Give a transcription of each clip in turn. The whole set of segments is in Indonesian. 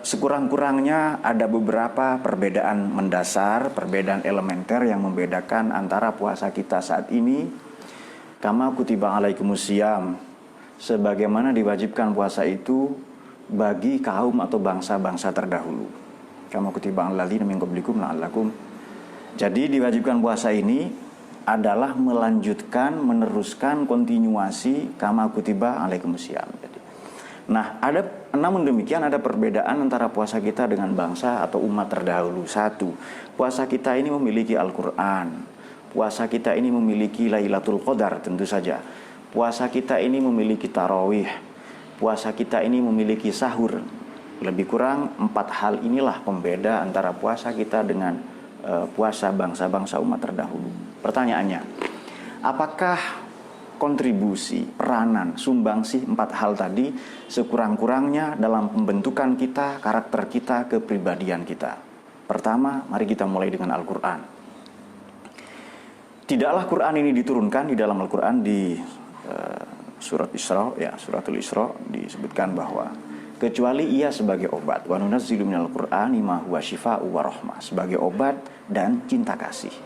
Sekurang-kurangnya ada beberapa perbedaan mendasar, perbedaan elementer yang membedakan antara puasa kita saat ini, kama kutiba alaikumusiyam, sebagaimana diwajibkan puasa itu bagi kaum atau bangsa-bangsa terdahulu. Kama kutiba alalladzina min qablikum la'allakum. Jadi diwajibkan puasa ini adalah melanjutkan, meneruskan, kontinuasi kama kutiba alaikumusiyam. Nah, namun demikian ada perbedaan antara puasa kita dengan bangsa atau umat terdahulu. Satu, puasa kita ini memiliki Al-Quran. Puasa kita ini memiliki Lailatul Qadar tentu saja. Puasa kita ini memiliki tarawih. Puasa kita ini memiliki sahur. Lebih kurang 4 hal inilah pembeda antara puasa kita dengan puasa bangsa-bangsa umat terdahulu. Pertanyaannya, apakah kontribusi, peranan, sumbangsih 4 hal tadi sekurang-kurangnya dalam pembentukan kita, karakter kita, kepribadian kita? Pertama, mari kita mulai dengan Al-Quran. Tidaklah Quran ini diturunkan di dalam Al-Quran di surat Isra, ya suratul Isra disebutkan bahwa kecuali ia sebagai obat, wa nunazzilu minal Qur'ani ma huwa syifaa'u wa rahmah, sebagai obat dan cinta kasih.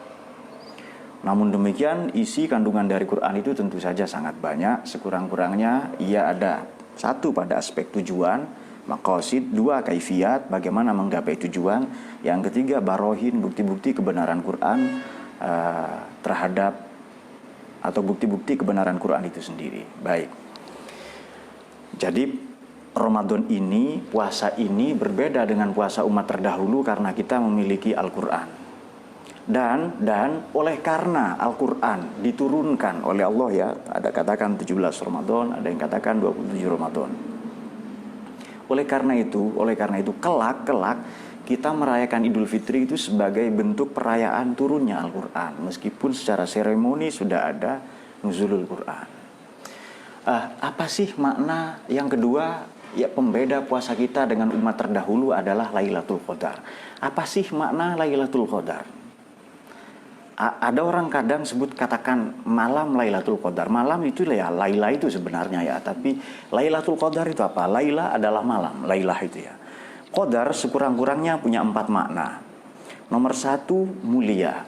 Namun demikian, isi kandungan dari Quran itu tentu saja sangat banyak. Sekurang-kurangnya ia ada satu pada aspek tujuan, maqasid, 2 kaifiyat, bagaimana menggapai tujuan, yang ketiga barohin, bukti-bukti kebenaran Quran terhadap atau bukti-bukti kebenaran Quran itu sendiri. Baik. Jadi Ramadan ini, puasa ini berbeda dengan puasa umat terdahulu karena kita memiliki Al-Quran. Dan oleh karena Al-Quran diturunkan oleh Allah, ya, ada katakan 17 Ramadan, ada yang katakan 27 Ramadan. Oleh karena itu kelak kita merayakan Idul Fitri itu sebagai bentuk perayaan turunnya Al-Quran, meskipun secara seremoni sudah ada nuzulul Quran. Apa sih makna yang kedua? Ya, pembeda puasa kita dengan umat terdahulu adalah Lailatul Qadar. Apa sih makna Lailatul Qadar? Ada orang kadang katakan malam Lailatul Qadar. Malam itu ya Laila itu sebenarnya, ya, tapi Lailatul Qadar itu apa? Laila adalah malam, Lailah itu, ya. Qadar sekurang-kurangnya punya 4 makna. Nomor 1, mulia.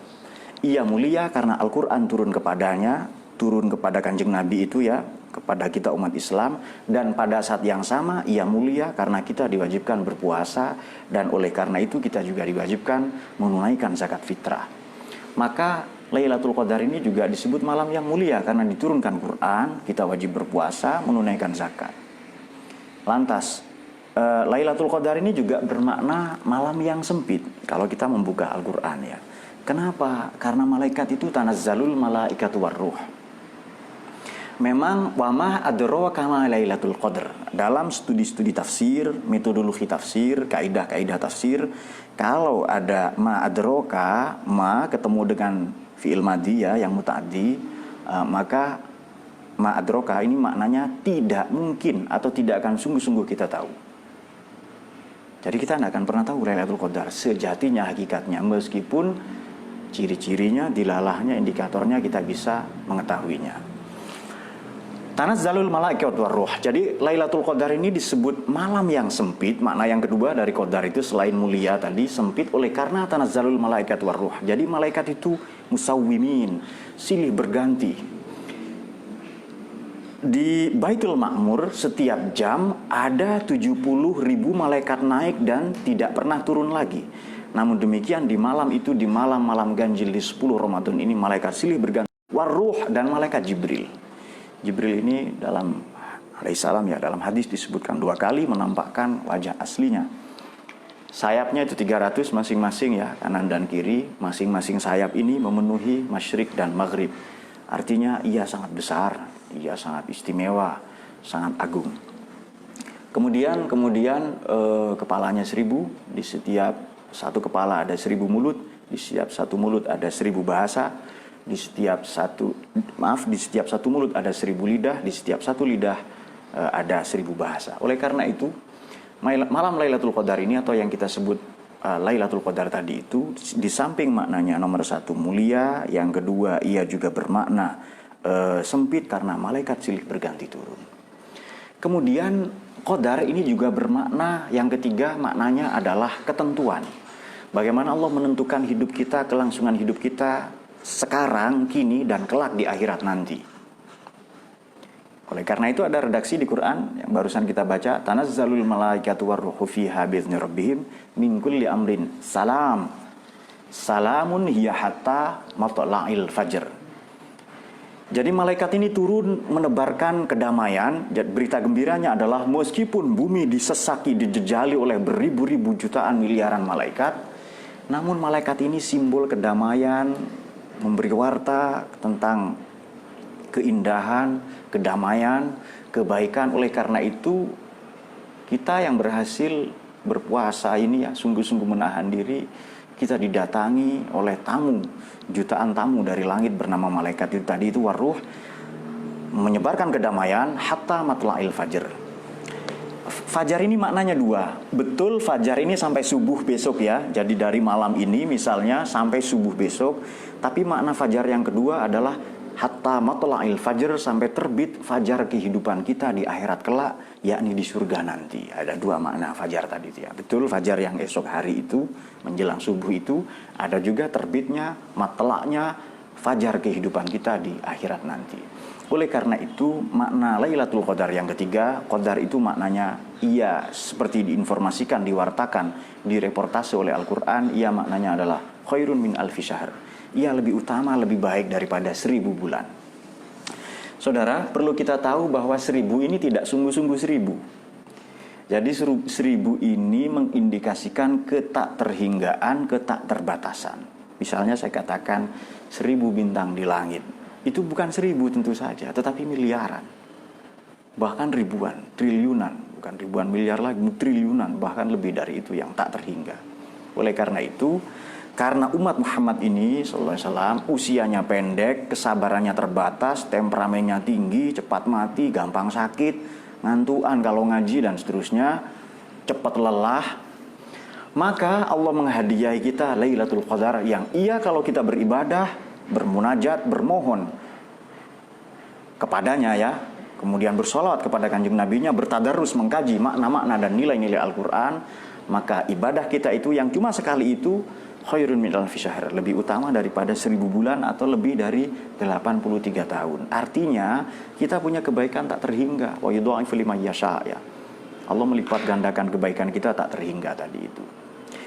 Ia mulia karena Al-Quran turun kepadanya, turun kepada Kanjeng Nabi itu, ya, kepada kita umat Islam. Dan pada saat yang sama ia mulia karena kita diwajibkan berpuasa, dan oleh karena itu kita juga diwajibkan menunaikan zakat fitrah. Maka Lailatul Qadar ini juga disebut malam yang mulia karena diturunkan Quran, kita wajib berpuasa, menunaikan zakat. Lantas Lailatul Qadar ini juga bermakna malam yang sempit kalau kita membuka Al-Quran, ya. Kenapa? Karena malaikat itu tanazzalul malaikatu warruh. Memang wama adraka ma Lailatul Qadar. Dalam studi-studi tafsir, metodologi tafsir, kaidah-kaidah tafsir, kalau ada ma adraka, ma ketemu dengan fi'il madhi, ya, yang muta'addi, maka ma adraka ini maknanya tidak mungkin atau tidak akan sungguh-sungguh kita tahu. Jadi kita tidak akan pernah tahu Lailatul Qadar sejatinya, hakikatnya, meskipun ciri-cirinya, dilalahnya, indikatornya kita bisa mengetahuinya. Tanazzalul malaikatu warruh. Jadi Lailatul Qadar ini disebut malam yang sempit. Makna yang kedua dari Qadar itu selain mulia tadi, sempit oleh karena tanazzalul malaikatu warruh. Jadi malaikat itu musawwimin, silih berganti. Di Baitul Ma'mur setiap jam ada 70.000 malaikat naik dan tidak pernah turun lagi. Namun demikian di malam itu, di malam-malam ganjil di 10 Ramadan ini, malaikat silih berganti. Warruh dan malaikat Jibril. Jibril ini dalam alaihissalam, ya, dalam hadis disebutkan 2 kali menampakkan wajah aslinya. Sayapnya itu 300 masing-masing, ya, kanan dan kiri. Masing-masing sayap ini memenuhi masyrik dan maghrib. Artinya ia sangat besar, ia sangat istimewa, sangat agung. Kemudian kepalanya 1000, di setiap satu kepala ada 1000 mulut, di setiap satu mulut ada 1000 bahasa. Di setiap satu mulut ada 1000 lidah, di setiap satu lidah ada 1000 bahasa. Oleh karena itu, malam Lailatul Qadar ini atau yang kita sebut Lailatul Qadar tadi itu, di samping maknanya nomor 1 mulia, yang kedua ia juga bermakna sempit karena malaikat silih berganti turun. Kemudian Qadar ini juga bermakna yang ketiga, maknanya adalah ketentuan. Bagaimana Allah menentukan hidup kita, kelangsungan hidup kita sekarang, kini, dan kelak di akhirat nanti. Oleh karena itu ada redaksi di Quran yang barusan kita baca, tanazzalul malaikatu warruhu fiha bi'izni rabbihim min kulli amrin salam. Salamun hiya hatta matla'il fajr. Jadi malaikat ini turun menebarkan kedamaian. Berita gembiranya adalah meskipun bumi disesaki, dijejali oleh beribu-ribu jutaan miliaran malaikat, namun malaikat ini simbol kedamaian, memberi warta tentang keindahan, kedamaian, kebaikan. Oleh karena itu kita yang berhasil berpuasa ini ya sungguh-sungguh menahan diri. Kita didatangi oleh tamu, jutaan tamu dari langit bernama malaikat itu tadi itu waruh, menyebarkan kedamaian hatta matla'il fajr. Fajar ini maknanya dua. Betul fajar ini sampai subuh besok ya. Jadi dari malam ini misalnya sampai subuh besok. Tapi makna fajar yang kedua adalah hatta matla'il fajr, sampai terbit fajar kehidupan kita di akhirat kelak, yakni di surga nanti. Ada dua makna fajar tadi ya. Betul fajar yang esok hari itu menjelang subuh itu, ada juga terbitnya matla'nya fajar kehidupan kita di akhirat nanti. Oleh karena itu makna Lailatul Qadar yang ketiga, qadar itu maknanya ia seperti diinformasikan, diwartakan, direportase oleh Al-Qur'an, ia maknanya adalah khairun min alfi syahr. Ia lebih utama, lebih baik daripada 1000 bulan. Saudara, perlu kita tahu bahwa 1000 ini tidak sungguh-sungguh 1000. Jadi 1000 ini mengindikasikan ketak terhinggaan, ketak terbatasan. Misalnya saya katakan 1000 bintang di langit. Itu bukan 1000 tentu saja, tetapi miliaran. Bahkan ribuan, triliunan. Bukan ribuan miliar lagi, triliunan. Bahkan lebih dari itu yang tak terhingga. Oleh karena itu, karena umat Muhammad ini sallallahu alaihi wasallam usianya pendek, kesabarannya terbatas, temperamennya tinggi, cepat mati, gampang sakit, ngantuan kalau ngaji dan seterusnya, cepat lelah, maka Allah menghadiahi kita Lailatul Qadar yang ia kalau kita beribadah, bermunajat, bermohon kepadanya ya, kemudian bersolawat kepada kanjeng nabinya, bertadarus mengkaji makna-makna dan nilai-nilai Al-Quran, maka ibadah kita itu yang cuma sekali itu khairun min alfi syahr, lebih utama daripada 1000 bulan atau lebih dari 83 tahun. Artinya kita punya kebaikan tak terhingga. Wa yudha'ifu liman yasha' ya. Allah melipat gandakan kebaikan kita tak terhingga tadi itu.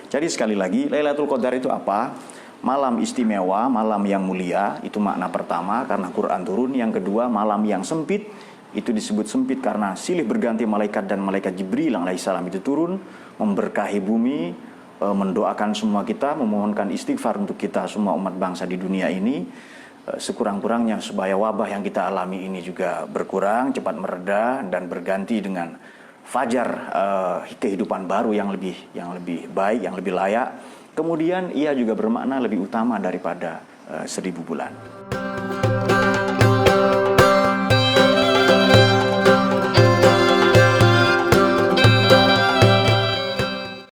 Jadi sekali lagi, Lailatul Qadar itu apa? Malam istimewa, malam yang mulia, itu makna pertama karena Quran turun. Yang kedua, malam yang sempit, itu disebut sempit karena silih berganti malaikat dan malaikat Jibril alaihissalam itu turun memberkahi bumi, mendoakan semua kita, memohonkan istighfar untuk kita semua umat bangsa di dunia ini, sekurang-kurangnya supaya wabah yang kita alami ini juga berkurang, cepat mereda dan berganti dengan fajar kehidupan baru yang lebih baik, yang lebih layak. Kemudian ia juga bermakna lebih utama daripada 1000 bulan.